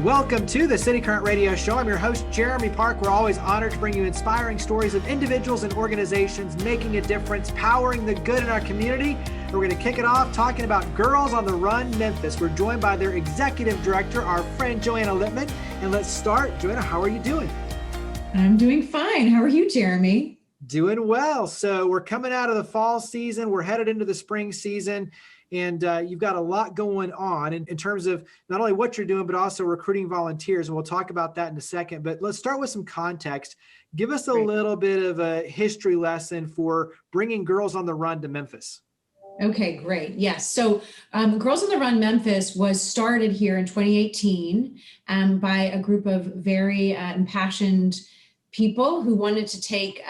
Welcome to the City Current Radio Show. I'm your host, Jeremy Park. We're always honored to bring you inspiring stories of individuals and organizations making a difference, powering the good in our community. We're going to kick it off talking about Girls on the Run Memphis. We're joined by their executive director, our friend Joanna Lipman. And let's start. Joanna, how are you doing? I'm doing fine. How are you, Jeremy? Doing well. So we're coming out of the fall season. We're headed into the spring season. And you've got a lot going on in terms of not only what you're doing, but also recruiting volunteers. And we'll talk about that in a second. But let's start with some context. Give us a little bit of a history lesson for bringing Girls on the Run to Memphis. Okay, great. Yes. So Girls on the Run Memphis was started here in 2018 by a group of very impassioned people who wanted to take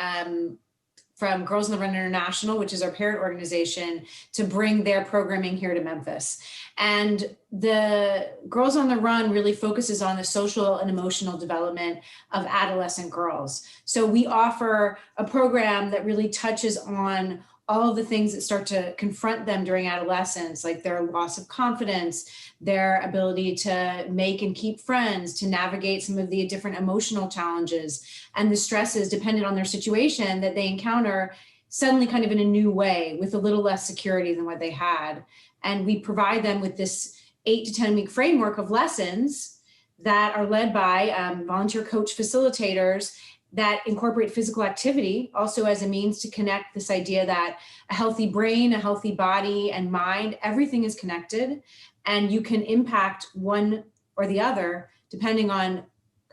from Girls on the Run International, which is our parent organization, to bring their programming here to Memphis. And the Girls on the Run really focuses on the social and emotional development of adolescent girls. So we offer a program that really touches on all of the things that start to confront them during adolescence, like their loss of confidence, their ability to make and keep friends, to navigate some of the different emotional challenges and the stresses dependent on their situation that they encounter suddenly kind of in a new way with a little less security than what they had. And we provide them with this 8 to 10 week framework of lessons that are led by volunteer coach facilitators that incorporate physical activity also as a means to connect this idea that a healthy brain, a healthy body and mind, everything is connected and you can impact one or the other depending on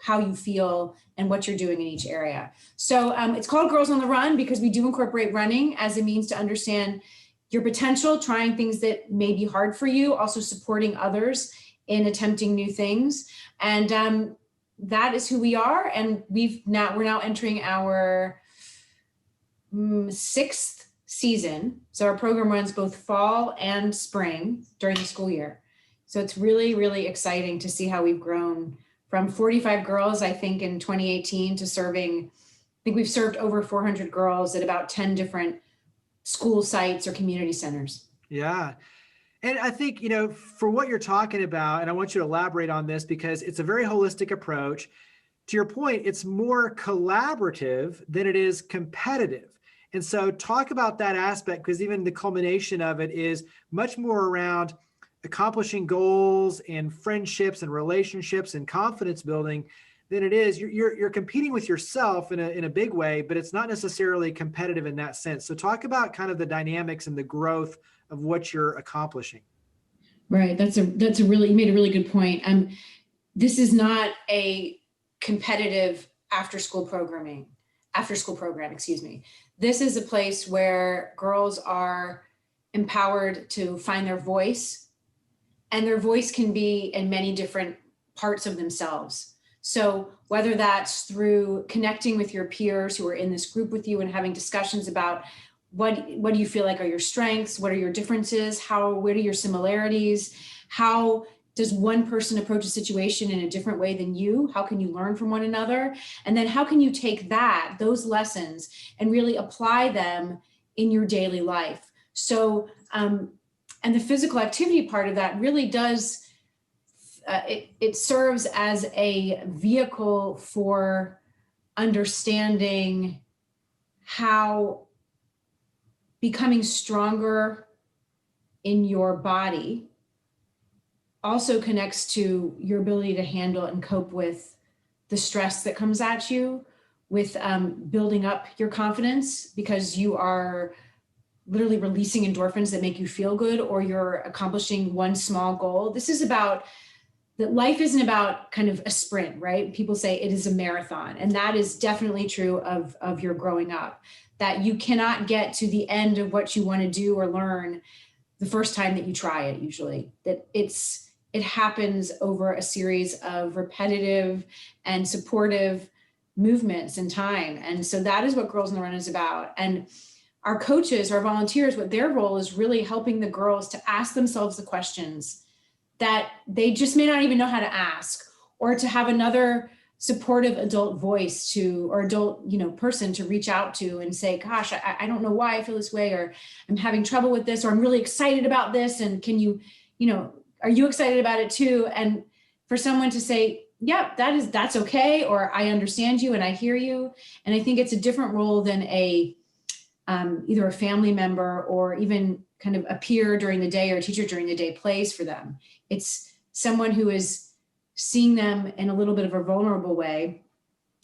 how you feel and what you're doing in each area. So it's called Girls on the Run because we do incorporate running as a means to understand your potential, trying things that may be hard for you, also supporting others in attempting new things. And that is who we are. And we're now entering our 6th season. So our program runs both fall and spring during the school year. So it's really, really exciting to see how we've grown from 45 girls, I think, in 2018 to serving, I think we've served over 400 girls at about 10 different school sites or community centers. Yeah. And I think, for what you're talking about, and I want you to elaborate on this because it's a very holistic approach. To your point, it's more collaborative than it is competitive. And so talk about that aspect because even the culmination of it is much more around accomplishing goals and friendships and relationships and confidence building than it is. You're competing with yourself in a big way, but it's not necessarily competitive in that sense. So talk about kind of the dynamics and the growth of what you're accomplishing. Right. You made a really good point. This is not a competitive after school program, excuse me. This is a place where girls are empowered to find their voice, and their voice can be in many different parts of themselves. So whether that's through connecting with your peers who are in this group with you and having discussions about what do you feel like are your strengths? What are your differences? What are your similarities? How does one person approach a situation in a different way than you? How can you learn from one another? And then how can you take those lessons and really apply them in your daily life? So, and the physical activity part of that really does, it serves as a vehicle for understanding how becoming stronger in your body also connects to your ability to handle and cope with the stress that comes at you, with building up your confidence because you are literally releasing endorphins that make you feel good or you're accomplishing one small goal. This is about that life isn't about kind of a sprint, right? People say it is a marathon, and that is definitely true of your growing up. That you cannot get to the end of what you want to do or learn the first time that you try it, usually. That it happens over a series of repetitive and supportive movements in time. And so that is what Girls on the Run is about. And our coaches, our volunteers, what their role is really helping the girls to ask themselves the questions that they just may not even know how to ask, or to have another supportive adult voice or adult, person to reach out to and say, gosh, I don't know why I feel this way, or I'm having trouble with this, or I'm really excited about this. And can you, are you excited about it too? And for someone to say, yep, that's okay, or I understand you and I hear you. And I think it's a different role than either a family member or even kind of a peer during the day or a teacher during the day plays for them. It's someone who is seeing them in a little bit of a vulnerable way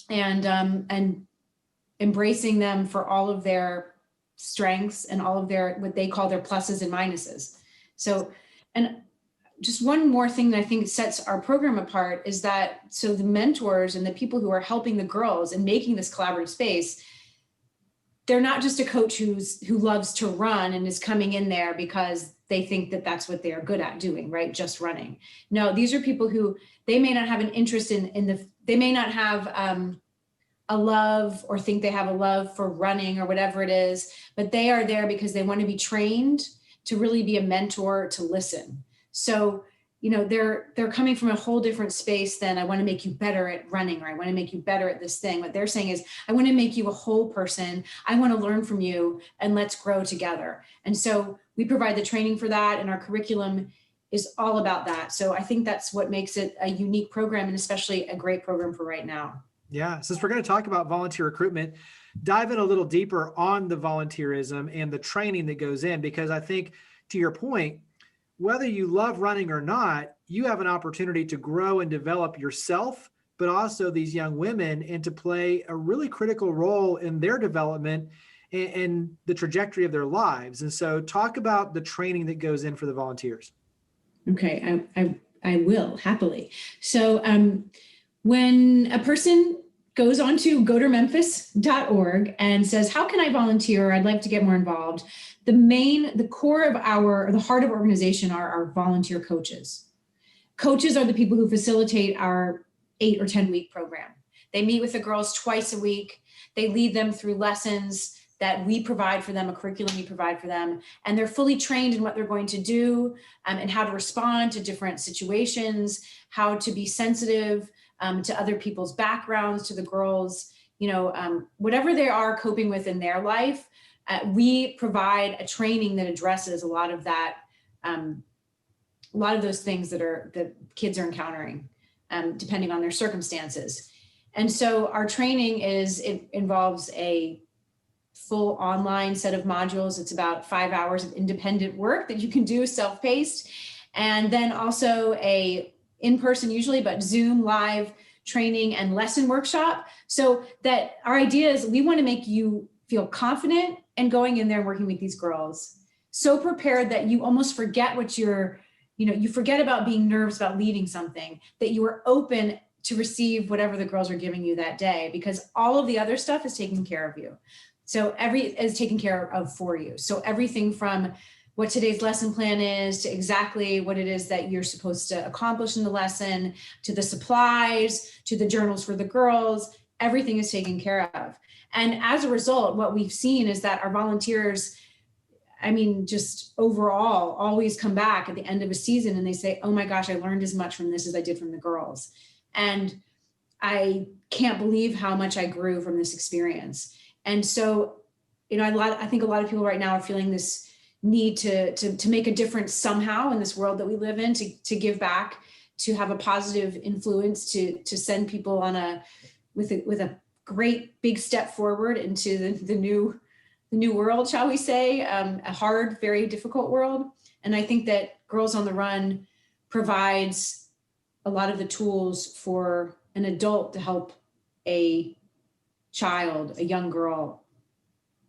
and embracing them for all of their strengths and all of their, what they call their pluses and minuses. So, and just one more thing that I think sets our program apart is that, so the mentors and the people who are helping the girls and making this collaborative space, they're not just a coach who loves to run and is coming in there because they think that that's what they're good at doing, right? Just running. No, these are people who, they may not have an interest they may not have a love or think they have a love for running or whatever it is, but they are there because they want to be trained to really be a mentor, to listen. So, you know, they're coming from a whole different space than I want to make you better at running, or I want to make you better at this thing. What they're saying is, I want to make you a whole person. I want to learn from you and let's grow together. And so we provide the training for that, and our curriculum is all about that. So I think that's what makes it a unique program, and especially a great program for right now. Yeah. Since we're going to talk about volunteer recruitment, dive in a little deeper on the volunteerism and the training that goes in, because I think, to your point, whether you love running or not, you have an opportunity to grow and develop yourself, but also these young women, and to play a really critical role in their development and the trajectory of their lives. And so talk about the training that goes in for the volunteers. Okay, I will happily. So when a person goes on to GoToMemphis.org and says, how can I volunteer? I'd like to get more involved. The core of the heart of our organization are our volunteer coaches. Coaches are the people who facilitate our 8 or 10 week program. They meet with the girls twice a week. They lead them through lessons that we provide for them, a curriculum we provide for them, and they're fully trained in what they're going to do and how to respond to different situations, how to be sensitive to other people's backgrounds, to the girls, whatever they are coping with in their life. We provide a training that addresses a lot of that, a lot of those things that kids are encountering, depending on their circumstances. And so our training involves a full online set of modules. It's about 5 hours of independent work that you can do self-paced. And then also a in-person usually, but Zoom live training and lesson workshop. So that our idea is, we want to make you feel confident and going in there and working with these girls, so prepared that you almost forget you forget about being nervous about leading something, that you are open to receive whatever the girls are giving you that day, because all of the other stuff is taken care of you. So is taken care of for you. So everything from what today's lesson plan is, to exactly what it is that you're supposed to accomplish in the lesson, to the supplies, to the journals for the girls, everything is taken care of. And as a result, what we've seen is that our volunteers, just overall, always come back at the end of a season and they say, oh my gosh, I learned as much from this as I did from the girls. And I can't believe how much I grew from this experience. And so, I think a lot of people right now are feeling this need to make a difference somehow in this world that we live in, to give back, to have a positive influence, to send people on with a great big step forward into the new world, shall we say, a hard, very difficult world. And I think that Girls on the Run provides a lot of the tools for an adult to help a child, a young girl,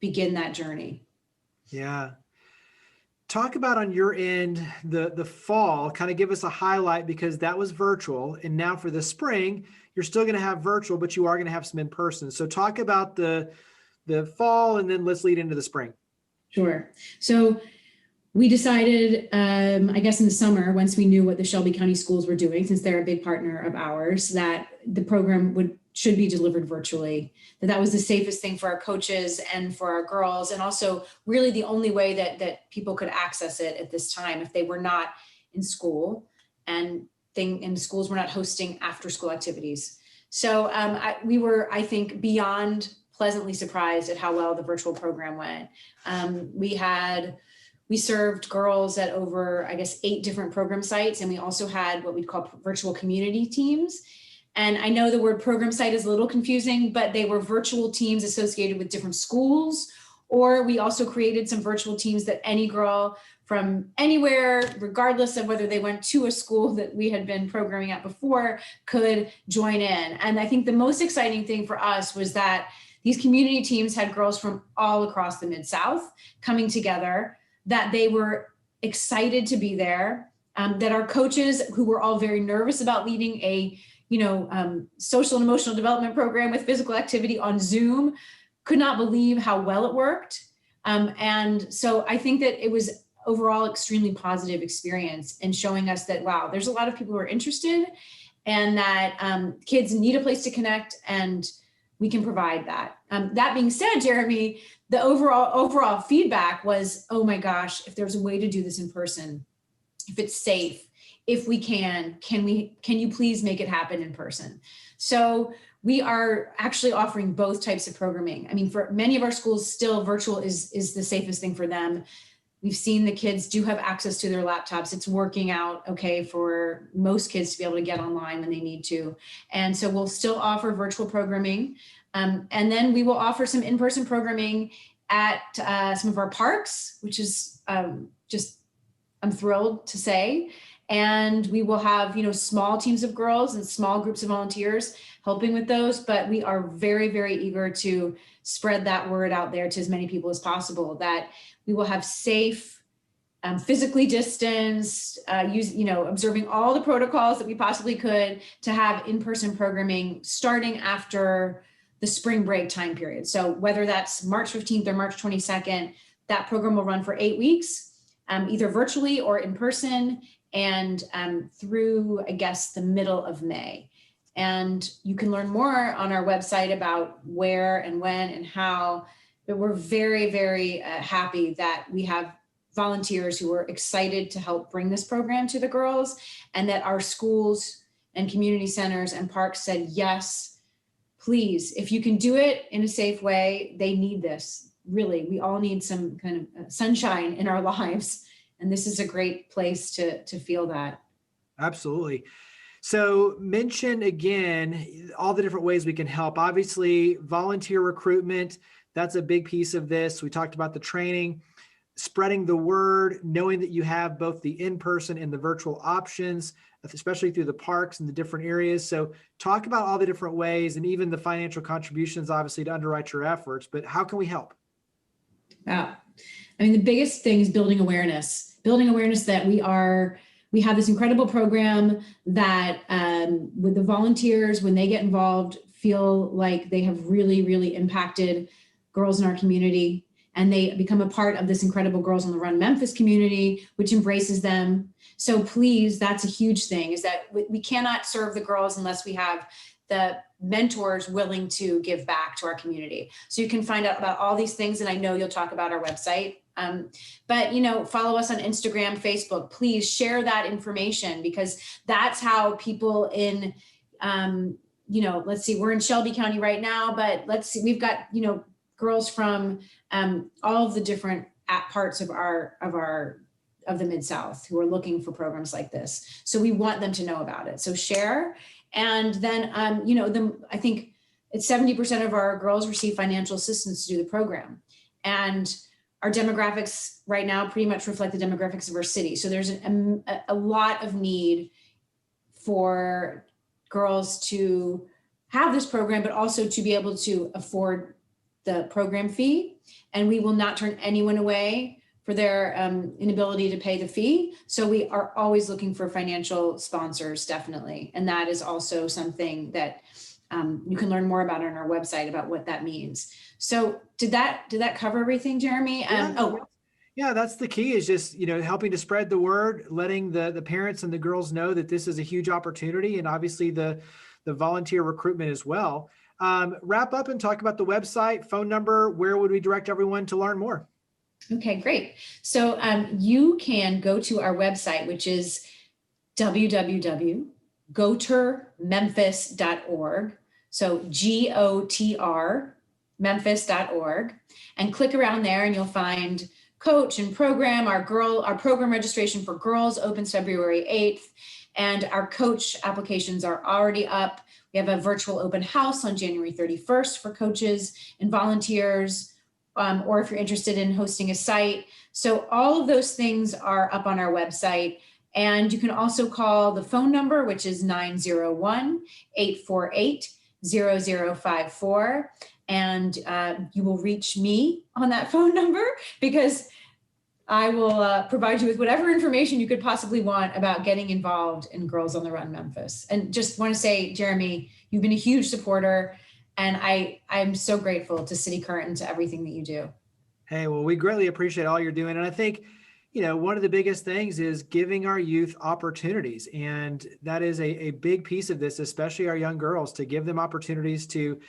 begin that journey. Yeah. Talk about on your end, the fall, kind of give us a highlight, because that was virtual. And now for the spring, you're still going to have virtual, but you are going to have some in person. So talk about the fall, and then let's lead into the spring. Sure. So we decided, I guess in the summer, once we knew what the Shelby County schools were doing, since they're a big partner of ours, that the program should be delivered virtually, that was the safest thing for our coaches and for our girls, and also really the only way that people could access it at this time if they were not in school and schools were not hosting after school activities. So we were, I think, beyond pleasantly surprised at how well the virtual program went. We had We served girls at over, I guess, 8 different program sites. And we also had what we'd call virtual community teams. And I know the word program site is a little confusing, but they were virtual teams associated with different schools. Or we also created some virtual teams that any girl from anywhere, regardless of whether they went to a school that we had been programming at before, could join in. And I think the most exciting thing for us was that these community teams had girls from all across the Mid-South coming together, that they were excited to be there, that our coaches, who were all very nervous about leading a social and emotional development program with physical activity on Zoom, could not believe how well it worked. And so I think that it was overall extremely positive experience in showing us that, wow, there's a lot of people who are interested, and that kids need a place to connect, and we can provide that. That being said, Jeremy, the overall feedback was, oh my gosh, if there's a way to do this in person, if it's safe, if we can you please make it happen in person? So we are actually offering both types of programming. I mean, for many of our schools, still virtual is the safest thing for them. We've seen the kids do have access to their laptops. It's working out okay for most kids to be able to get online when they need to. And so we'll still offer virtual programming. And then we will offer some in-person programming at some of our parks, which is I'm thrilled to say. And we will have, small teams of girls and small groups of volunteers helping with those. But we are very, very eager to spread that word out there to as many people as possible, that we will have safe, physically distanced, observing all the protocols that we possibly could, to have in-person programming starting after the spring break time period. So whether that's March 15th or March 22nd, that program will run for 8 weeks, either virtually or in person, and through, I guess, the middle of May. And you can learn more on our website about where and when and how. But we're very, very happy that we have volunteers who are excited to help bring this program to the girls, and that our schools and community centers and parks said, yes, please, if you can do it in a safe way, they need this. Really, we all need some kind of sunshine in our lives. And this is a great place to feel that. Absolutely. So mention again all the different ways we can help. Obviously, volunteer recruitment, that's a big piece of this. We talked about the training, spreading the word, knowing that you have both the in-person and the virtual options, especially through the parks and the different areas. So talk about all the different ways, and even the financial contributions, obviously, to underwrite your efforts. But how can we help? Yeah. I mean, the biggest thing is building awareness that we have this incredible program that with the volunteers, when they get involved, feel like they have really, really impacted girls in our community, and they become a part of this incredible Girls on the Run Memphis community, which embraces them. So please, that's a huge thing, is that we cannot serve the girls unless we have the mentors willing to give back to our community. So you can find out about all these things, and I know you'll talk about our website. But follow us on Instagram, Facebook. Please share that information, because that's how people in, let's see, we're in Shelby County right now, but let's see, we've got, girls from all of the different parts of the Mid-South who are looking for programs like this. So we want them to know about it. So share. And then, I think it's 70% of our girls receive financial assistance to do the program. And our demographics right now pretty much reflect the demographics of our city. So there's a lot of need for girls to have this program, but also to be able to afford the program fee. And we will not turn anyone away for their inability to pay the fee. So we are always looking for financial sponsors, definitely. And that is also something that you can learn more about on our website about what that means. So did that cover everything, Jeremy? Yeah, that's the key, is just, helping to spread the word, letting the parents and the girls know that this is a huge opportunity, and obviously the volunteer recruitment as well. Wrap up and talk about the website, phone number. Where would we direct everyone to learn more? Okay, great. So you can go to our website, which is www.gotrmemphis.org. So GOTR Memphis.org, and click around there and you'll find coach and program. Our program registration for girls opens February 8th, and our coach applications are already up. We have a virtual open house on January 31st for coaches and volunteers, or if you're interested in hosting a site. So all of those things are up on our website. And you can also call the phone number, which is 901-848-0054. And you will reach me on that phone number, because I will provide you with whatever information you could possibly want about getting involved in Girls on the Run Memphis. And just want to say, Jeremy, you've been a huge supporter, and I'm so grateful to cityCURRENT and to everything that you do. Hey, well, we greatly appreciate all you're doing. And I think, one of the biggest things is giving our youth opportunities. And that is a big piece of this, especially our young girls, to give them opportunities to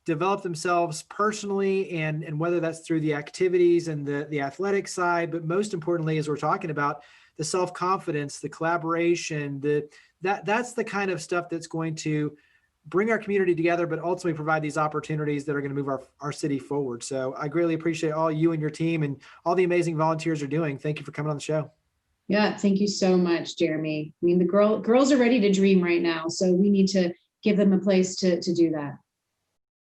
develop themselves personally, and whether that's through the activities and the athletic side, but most importantly, as we're talking about, the self-confidence, the collaboration, that's the kind of stuff that's going to bring our community together, but ultimately provide these opportunities that are going to move our city forward. So I greatly appreciate all you and your team and all the amazing volunteers are doing. Thank you for coming on the show. Yeah, thank you so much, Jeremy. I mean, the girls are ready to dream right now, so we need to give them a place to do that.